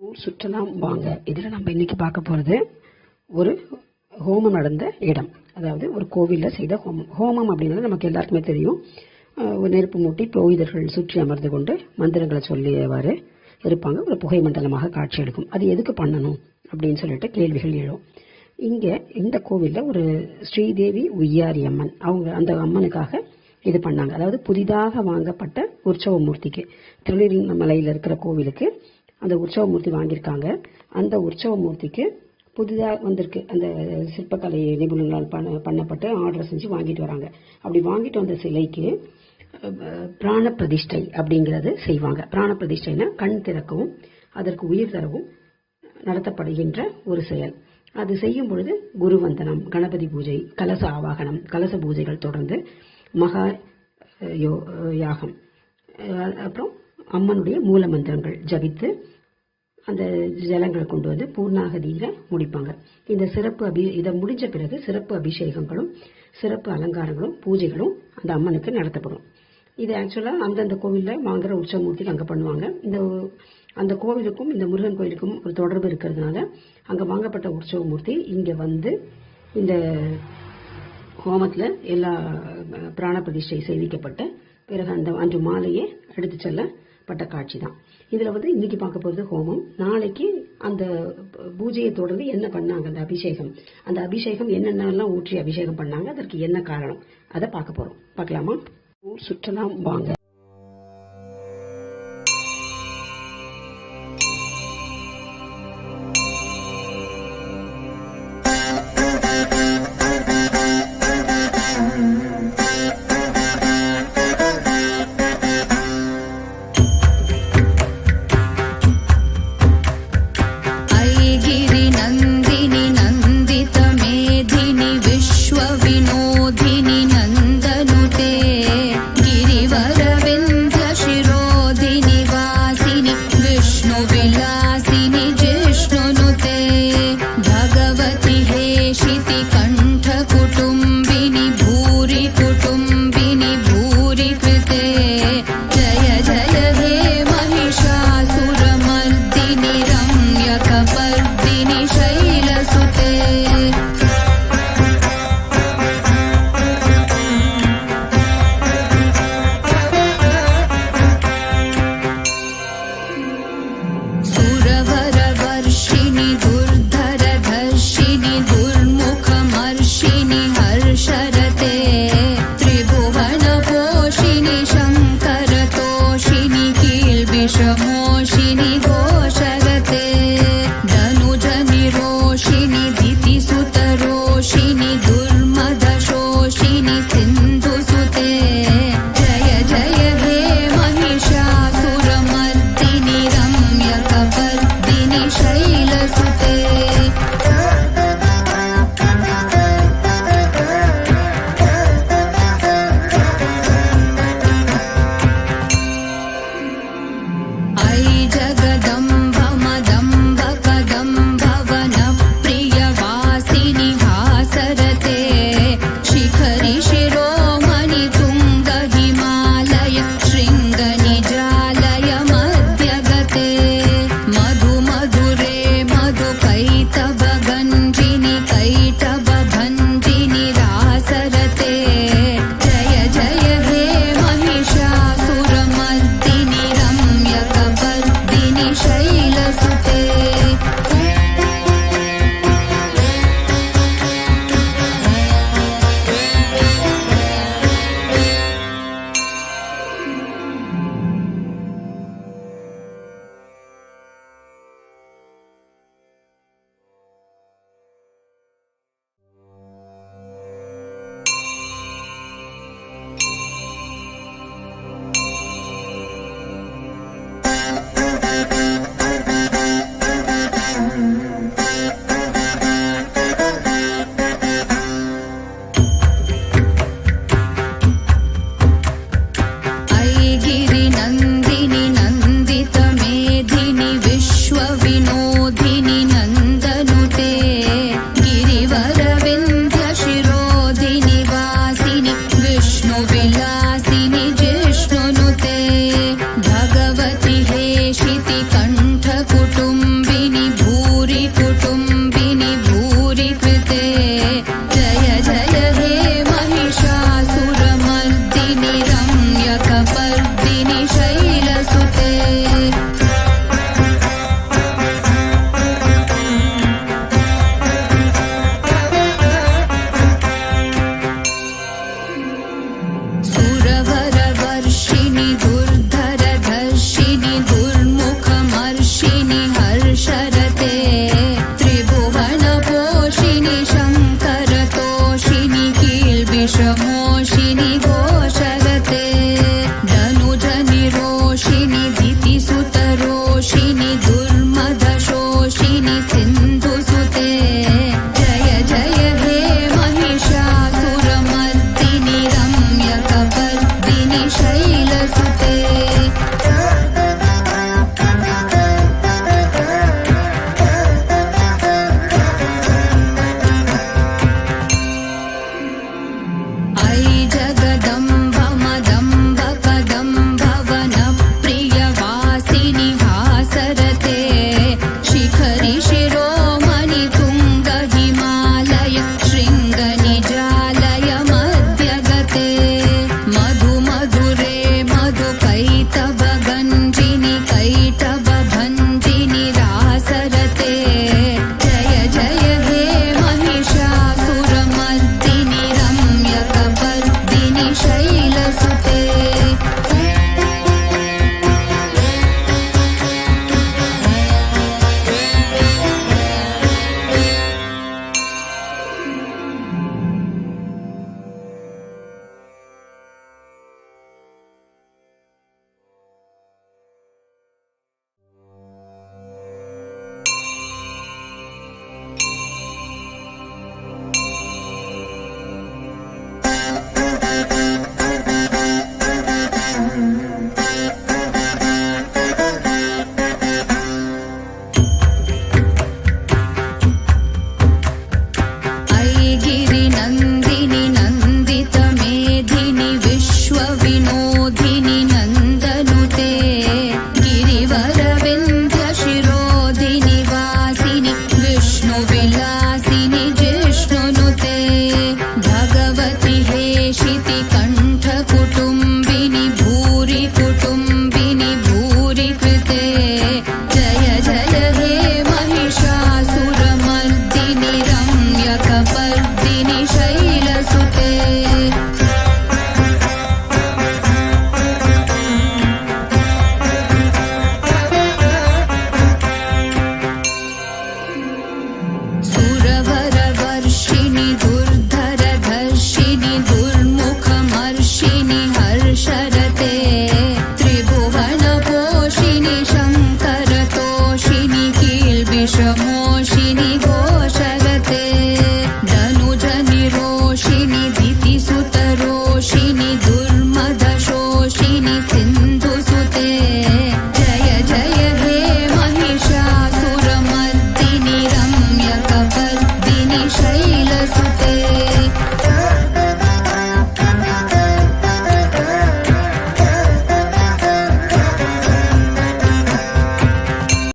ஊர் சுற்றலாம் வாங்க. இதில் நம்ம இன்னைக்கு பார்க்க போகிறது ஒரு ஹோமம் நடந்த இடம். அதாவது ஒரு கோவிலில் செய்த ஹோமம். ஹோமம் அப்படிங்கிறது நமக்கு எல்லாருக்குமே தெரியும். ஒரு நெருப்பு மூட்டி புரோகிதர்கள் சுற்றி அமர்ந்து கொண்டு மந்திரங்களை சொல்லியவாறு இருப்பாங்க. ஒரு புகை மண்டலமாக காட்சி எடுக்கும். அது எதுக்கு பண்ணணும் அப்படின்னு சொல்லிட்டு கேள்விகள் எழும். இங்கே இந்த கோவிலில் ஒரு ஸ்ரீதேவி உய்யாரி அம்மன், அவங்க அந்த அம்மனுக்காக இது பண்ணாங்க. அதாவது புதிதாக வாங்கப்பட்ட உற்சவ மூர்த்திக்கு, திருநெல்வேலி இருக்கிற கோவிலுக்கு அந்த உற்சவ மூர்த்தி வாங்கியிருக்காங்க. அந்த உற்சவ மூர்த்திக்கு புதிதாக வந்திருக்கு, அந்த சிற்பக்கலை நிபுணர்களால் பண்ணப்பட்டு ஆர்டர் செஞ்சு வாங்கிட்டு வராங்க. அப்படி வாங்கிட்டு வந்த சிலைக்கு பிராண பிரதிஷ்டை அப்படிங்கிறது செய்வாங்க. பிராண பிரதிஷ்டைனா கண் திறக்கவும் அதற்கு உயிர் தரவும் நடத்தப்படுகின்ற ஒரு செயல். அது செய்யும் பொழுது குருவந்தனம், கணபதி பூஜை, கலச ஆவாகனம், கலச பூஜைகள் தொடர்ந்து மகா யாகம், அப்புறம் அம்மனுடைய மூல மந்திரங்கள் ஜபித்து அந்த ஜலங்களை கொண்டு வந்து பூர்ணாகதியில முடிப்பாங்க. இந்த சிறப்பு இதை முடிஞ்ச பிறகு சிறப்பு அபிஷேகங்களும் சிறப்பு அலங்காரங்களும் பூஜைகளும் அந்த அம்மனுக்கு நடத்தப்படும். இது ஆக்சுவலாக அந்தந்த கோவிலில் வாங்குற உற்சவமூர்த்திக்கு அங்கே பண்ணுவாங்க. அந்த கோவிலுக்கும் இந்த முருகன் கோவிலுக்கும் ஒரு தொடர்பு இருக்கிறதுனால அங்கே வாங்கப்பட்ட உற்சவமூர்த்தி இங்கே வந்து இந்த ஹோமத்தில் எல்லா பிராண பிரதிஷ்டை செய்விக்கப்பட்ட பிறகு அந்த அன்று மாலையே எடுத்து செல்லப்பட்ட காட்சி தான். இதில் வந்து இன்னைக்கு பார்க்க போகிறது ஹோமம். நாளைக்கு அந்த பூஜையை தொடர்ந்து என்ன பண்ணாங்க, அந்த அபிஷேகம் என்னென்னலாம் ஊற்றி அபிஷேகம் பண்ணாங்க, அதற்கு என்ன காரணம், அதை பார்க்க போகிறோம். பார்க்கலாமா? ஊர் சுற்றலாம் வாங்க. Shamo